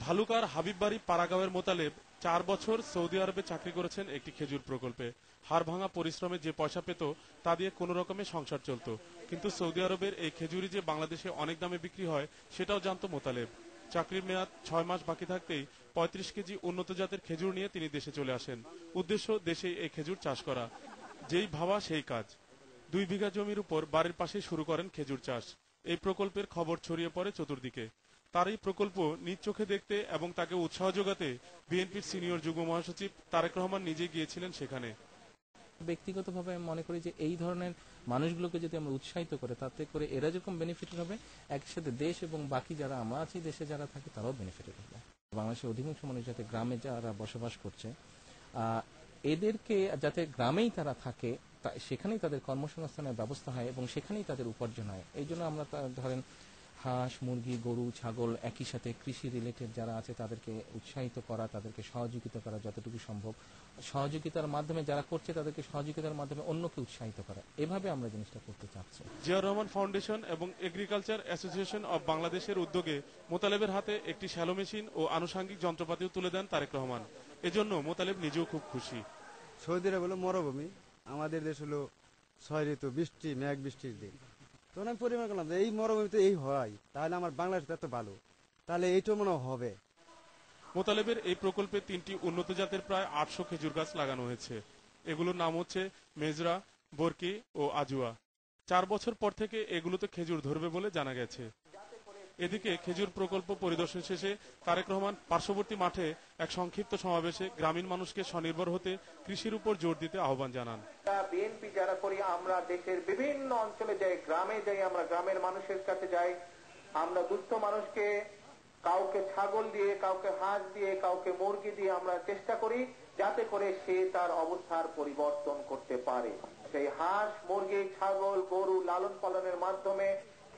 ভালুকার হাবিববাড়ি পাড়াগাঁওয়ের মোতালেব 4 বছর সৌদি আরবে চাকরি করেছেন একটি খেজুর প্রকল্পে। হাড়ভাঙা পরিশ্রমে যে পয়সা পেত তা দিয়ে কোনো রকমে সংসার চলত। কিন্তু সৌদি আরবের এই খেজুরি যে বাংলাদেশে অনেক দামে বিক্রি হয় সেটাও জানতো মোতালেব। চাকরির মেয়াদ 6 মাস বাকি থাকতেই 35 কেজি উন্নত জাতের খেজুর নিয়ে তিনি দেশে চলে আসেন। উদ্দেশ্য দেশেই এই খেজুর চাষ করা। যেই ভাবা সেই কাজ। 2 বিঘা জমির উপর বাড়ির পাশে শুরু করেন খেজুর চাষ। এই প্রকল্পের খবর ছড়িয়ে পড়ে চতুর্দিকে। তার এই প্রকল্প নিজ চোখে দেখতে এবং তাকে উৎসাহ যোগাতে বিএনপির সিনিয়র যুগ্ম মহাসচিব তারেক রহমান নিজে গিয়েছিলেন সেখানে। ব্যক্তিগতভাবে আমি মনে করি যে এই ধরনের মানুষগুলোকে যদি আমরা উৎসাহিত করে তাতে করে এরা যেরকম বেনিফিটেড হবে, একসাথে দেশ এবং বাকি যারা আমরা আছি দেশে যারা থাকে তারাও বেনিফিটেড হবে। বাংলাদেশের অধিকাংশ মানুষ যাতে গ্রামে যারা বসবাস করছে এদেরকে যাতে গ্রামেই তারা থাকে, সেখানেই তাদের কর্মসংস্থানের ব্যবস্থা হয় এবং সেখানেই তাদের উপার্জন হয়। এই জন্য আমরা ধরেন হাঁস, মুরগি, গরু, ছাগল একই সাথে কৃষি রিলেটেড যারা আছে তাদেরকে উৎসাহিত করা, তাদেরকে সহযোগিতা করা যতটুকু সম্ভব, সহযোগিতার মাধ্যমে যারা করছে তাদেরকে সহযোগিতার মাধ্যমে অন্যকে উৎসাহিত করা, এভাবে আমরা জিনিসটা করতে চাচ্ছি। জিয়াউর রহমান ফাউন্ডেশন এবং এগ্রিকালচার অ্যাসোসিয়েশন অব বাংলাদেশের উদ্যোগে মোতালেবের হাতে একটি শ্যালো মেশিন ও আনুষঙ্গিক যন্ত্রপাতিও তুলে দেন তারেক রহমান। এজন্য মোতালেব নিজেও খুব খুশি। সৌদি আরব হলো মরুভূমি, আমাদের দেশ হলো 6 ঋতু, বৃষ্টি মেঘ বৃষ্টির দিন। তখন আমি পরিমাণ করলাম যে এই মরুভূমিতে এই হয়, তাহলে আমার বাংলাদেশ এত ভালো, তাহলে এইটাও মনে হবে। মোতালেবের এই প্রকল্পে 3টি উন্নত জাতের প্রায় 800 খেজুর গাছ লাগানো হয়েছে। এগুলোর নাম হচ্ছে মেজরা, বরকি ও আজুয়া। 4 বছর পর থেকে এগুলোতে খেজুর ধরবে বলে জানা গেছে। এদিকে খেজুর প্রকল্প পরিদর্শন শেষে তারেক রহমান পার্শ্ববর্তী মাঠে এক সংক্ষিপ্ত সমাবেশে গ্রামীণ মানুষকে স্বনির্ভর হতে কৃষির উপর জোর দিতে আহ্বান জানান। বিএনপি যারা করি আমরা দেশের বিভিন্ন অঞ্চলে যাই, গ্রামে যাই, আমরা গ্রামের মানুষের কাছে যাই। আমরা দুস্থ মানুষকে কাউকে ছাগল দিয়ে, কাউকে হাঁস দিয়ে, কাউকে মুরগি দিয়ে আমরা চেষ্টা করি যাতে করে সে তার অবস্থার পরিবর্তন করতে পারে। সেই হাঁস, মুরগি, ছাগল, গরু লালন পালনের মাধ্যমে